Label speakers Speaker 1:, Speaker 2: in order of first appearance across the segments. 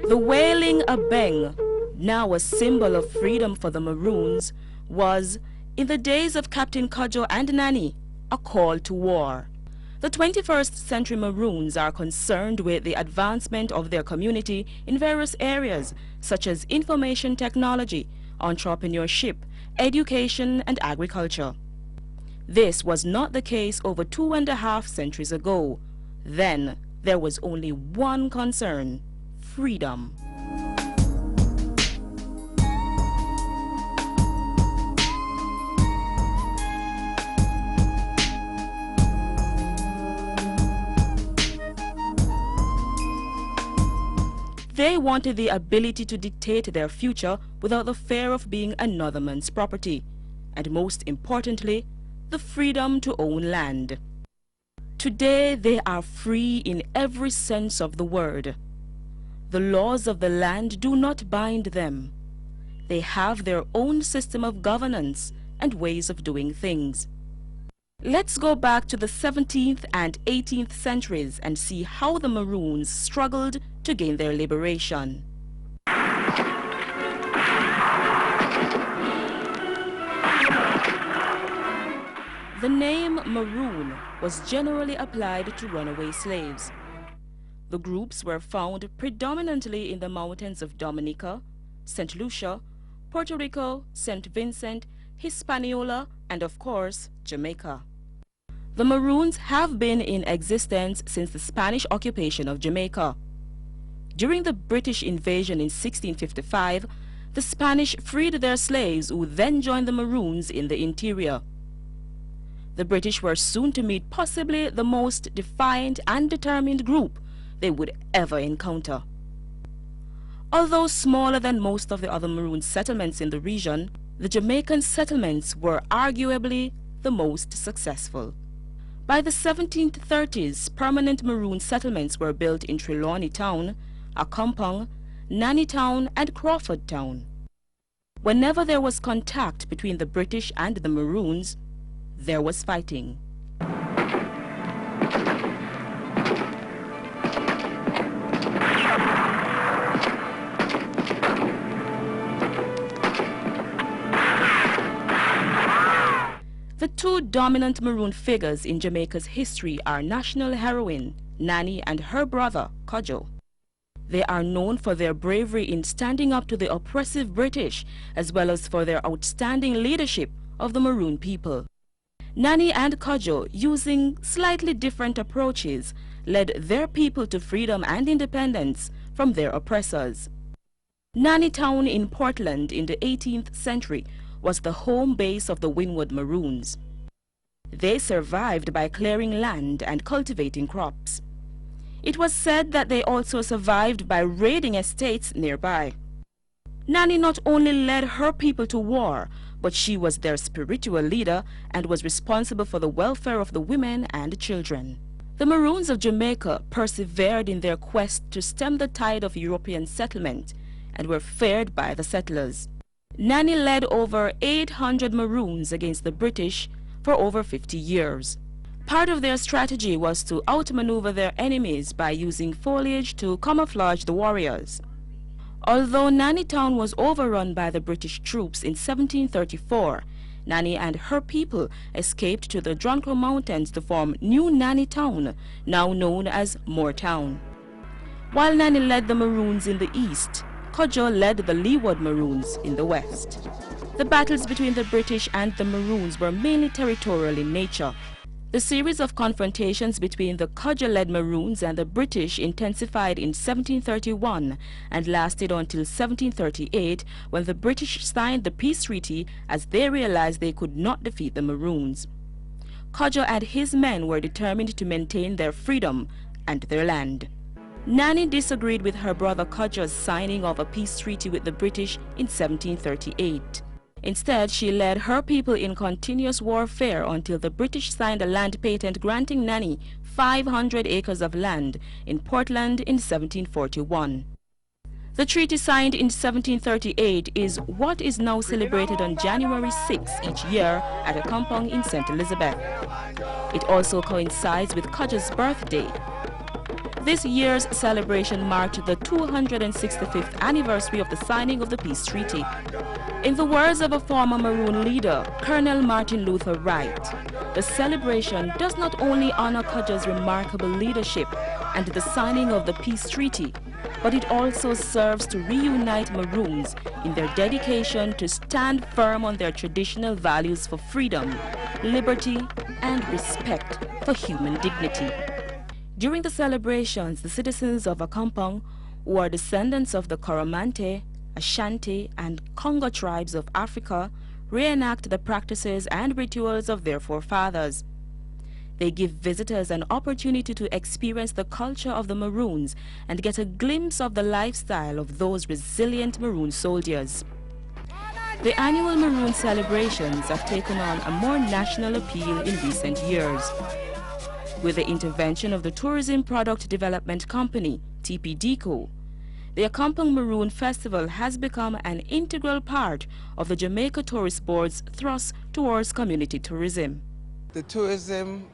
Speaker 1: The wailing abeng, now a symbol of freedom for the Maroons, was, in the days of Captain Kojo and Nanny, a call to war. The 21st century Maroons are concerned with the advancement of their community in various areas such as information technology, entrepreneurship, education, and agriculture. This was not the case over 2.5 centuries ago. Then there was only one concern: freedom. They wanted the ability to dictate their future without the fear of being another man's property, and most importantly, the freedom to own land. Today they are free in every sense of the word. The laws of the land do not bind them. They have their own system of governance and ways of doing things. Let's go back to the 17th and 18th centuries and see how the Maroons struggled to gain their liberation. The name Maroon was generally applied to runaway slaves. The groups were found predominantly in the mountains of Dominica, St. Lucia, Puerto Rico, St. Vincent, Hispaniola, and of course, Jamaica. The Maroons have been in existence since the Spanish occupation of Jamaica. During the British invasion in 1655, the Spanish freed their slaves who then joined the Maroons in the interior. The British were soon to meet possibly the most defiant and determined group they would ever encounter. Although smaller than most of the other Maroon settlements in the region, the Jamaican settlements were arguably the most successful. By the 1730s, permanent Maroon settlements were built in Trelawney Town, Accompong, Nanny Town, and Crawford Town. Whenever there was contact between the British and the Maroons, there was fighting. The two dominant Maroon figures in Jamaica's history are national heroine Nanny and her brother Kojo. They are known for their bravery in standing up to the oppressive British, as well as for their outstanding leadership of the Maroon people. Nanny and Kojo, using slightly different approaches, led their people to freedom and independence from their oppressors. Nanny Town in Portland in the 18th century was the home base of the Wynwood Maroons. They survived by clearing land and cultivating crops. It was said that they also survived by raiding estates nearby. Nanny not only led her people to war, but she was their spiritual leader and was responsible for the welfare of the women and children. The Maroons of Jamaica persevered in their quest to stem the tide of European settlement and were feared by the settlers. Nanny led over 800 Maroons against the British for over 50 years. Part of their strategy was to outmaneuver their enemies by using foliage to camouflage the warriors. Although Nanny Town was overrun by the British troops in 1734, Nanny and her people escaped to the Kojo Mountains to form New Nanny Town, now known as Moortown. While Nanny led the Maroons in the east, Kojo led the Leeward Maroons in the west. The battles between the British and the Maroons were mainly territorial in nature. The series of confrontations between the Kojo-led Maroons and the British intensified in 1731 and lasted until 1738, when the British signed the peace treaty as they realized they could not defeat the Maroons. Kojo and his men were determined to maintain their freedom and their land. Nanny disagreed with her brother Kojo's signing of a peace treaty with the British in 1738. Instead, she led her people in continuous warfare until the British signed a land patent granting Nanny 500 acres of land in Portland in 1741. The treaty signed in 1738 is what is now celebrated on January 6 each year at a compound in St. Elizabeth. It also coincides with Kojo's birthday. This year's celebration marked the 265th anniversary of the signing of the peace treaty. In the words of a former Maroon leader, Colonel Martin Luther Wright, the celebration does not only honor Kojo's remarkable leadership and the signing of the peace treaty, but it also serves to reunite Maroons in their dedication to stand firm on their traditional values for freedom, liberty, and respect for human dignity. During the celebrations, the citizens of Akampong, who are descendants of the Coromante, Ashanti, and Congo tribes of Africa, reenact the practices and rituals of their forefathers. They give visitors an opportunity to experience the culture of the Maroons and get a glimpse of the lifestyle of those resilient Maroon soldiers. The annual Maroon celebrations have taken on a more national appeal in recent years. With the intervention of the Tourism Product Development Company, TPDCO, the Akampong Maroon Festival has become an integral part of the Jamaica Tourist Board's thrust towards community tourism.
Speaker 2: The tourism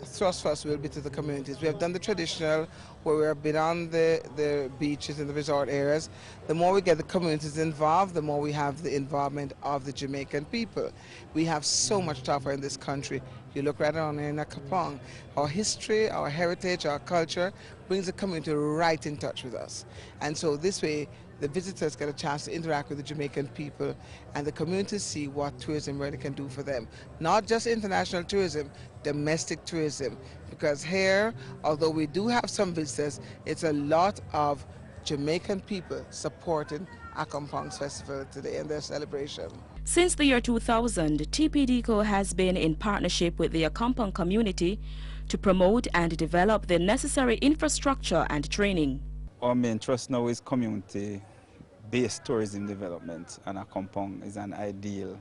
Speaker 2: thrust for us will be to the communities. We have done the traditional, where we have been on the beaches and the resort areas. The more we get the communities involved, the more we have the involvement of the Jamaican people. We have so much to offer in this country. You look right around in Akampong. Our history, our heritage, our culture brings the community right in touch with us. And so this way, the visitors get a chance to interact with the Jamaican people and the communities see what tourism really can do for them. Not just international tourism, domestic tourism. Because here, although we do have some visitors, it's a lot of Jamaican people supporting Akampong's festival today and their celebration.
Speaker 1: Since the year 2000, TPDCO has been in partnership with the Akampong community to promote and develop the necessary infrastructure and training.
Speaker 3: Our main thrust now is community-based tourism development, and Akampong is an ideal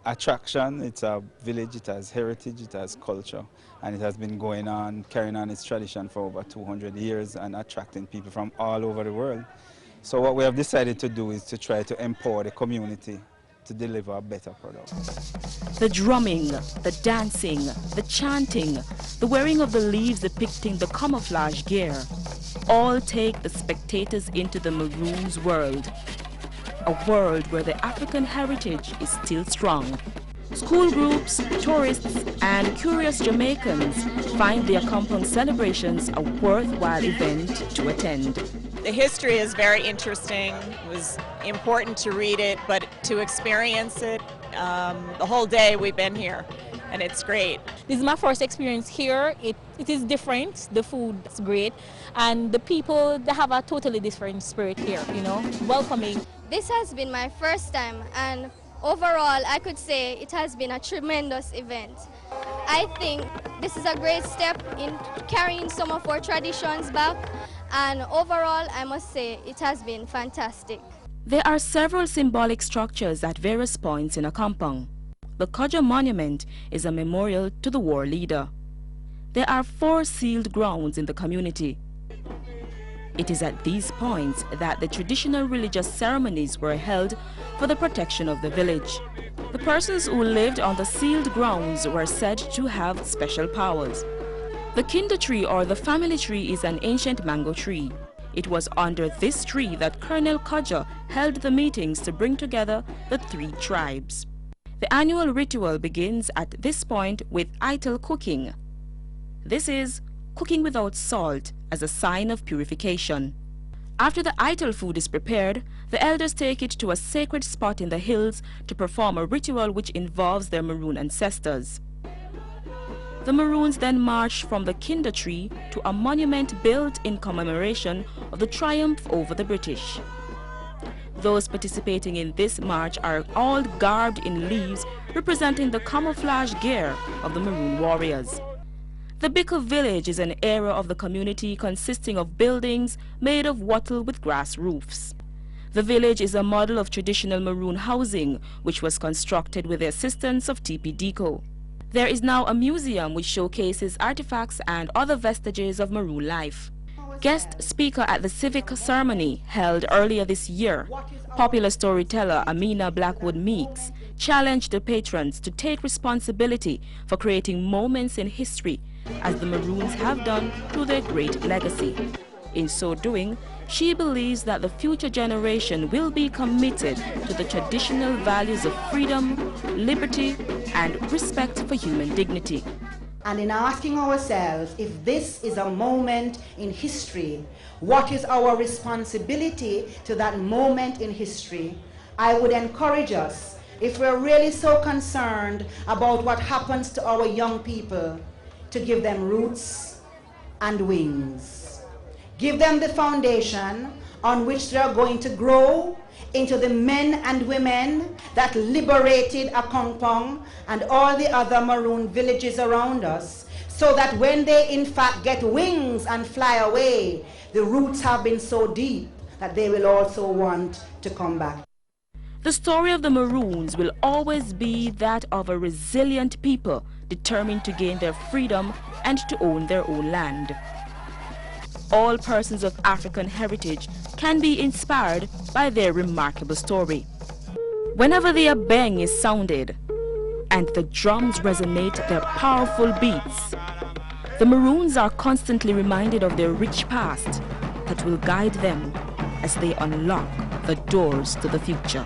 Speaker 3: attraction. It's a village, it has heritage, it has culture, and it has been going on, carrying on its tradition for over 200 years and attracting people from all over the world. So what we have decided to do is to try to empower the community to deliver a better product.
Speaker 1: The drumming, the dancing, the chanting, the wearing of the leaves depicting the camouflage gear, all take the spectators into the Maroons world. A world where the African heritage is still strong. School groups, tourists, and curious Jamaicans find the Akampong celebrations a worthwhile event to attend.
Speaker 4: The history is very interesting. It was important to read it, but to experience it, the whole day we've been here, and it's great.
Speaker 5: This is my first experience here. It is different. The food is great, and the people, they have a totally different spirit here, you know, welcoming.
Speaker 6: This has been my first time, and overall I could say it has been a tremendous event. I think this is a great step in carrying some of our traditions back, and overall I must say it has been fantastic.
Speaker 1: There are several symbolic structures at various points in Akampong. The Kojo Monument is a memorial to the war leader. There are 4 sealed grounds in the community. It is at these points that the traditional religious ceremonies were held for the protection of the village. The persons who lived on the sealed grounds were said to have special powers. The kinder tree or the family tree is an ancient mango tree. It was under this tree that Colonel Kojo held the meetings to bring together the 3 tribes. The annual ritual begins at this point with ital cooking. This is cooking without salt as a sign of purification. After the ital food is prepared, the elders take it to a sacred spot in the hills to perform a ritual which involves their Maroon ancestors. The Maroons then march from the kinder tree to a monument built in commemoration of the triumph over the British. Those participating in this march are all garbed in leaves representing the camouflage gear of the Maroon warriors. The Bicker Village is an area of the community consisting of buildings made of wattle with grass roofs. The village is a model of traditional Maroon housing which was constructed with the assistance of TPDCO. There is now a museum which showcases artifacts and other vestiges of Maroon life. Guest speaker at the civic ceremony held earlier this year, popular storyteller Amina Blackwood Meeks challenged the patrons to take responsibility for creating moments in history as the Maroons have done through their great legacy. In so doing, she believes that the future generation will be committed to the traditional values of freedom, liberty, and respect for human dignity.
Speaker 7: And in asking ourselves if this is a moment in history, what is our responsibility to that moment in history? I would encourage us, if we're really so concerned about what happens to our young people, to give them roots and wings. Give them the foundation on which they are going to grow into the men and women that liberated Akongpong and all the other Maroon villages around us, so that when they in fact get wings and fly away, the roots have been so deep that they will also want to come back.
Speaker 1: The story of the Maroons will always be that of a resilient people determined to gain their freedom and to own their own land. All persons of African heritage can be inspired by their remarkable story. Whenever the abeng is sounded and the drums resonate their powerful beats, the Maroons are constantly reminded of their rich past that will guide them as they unlock the doors to the future.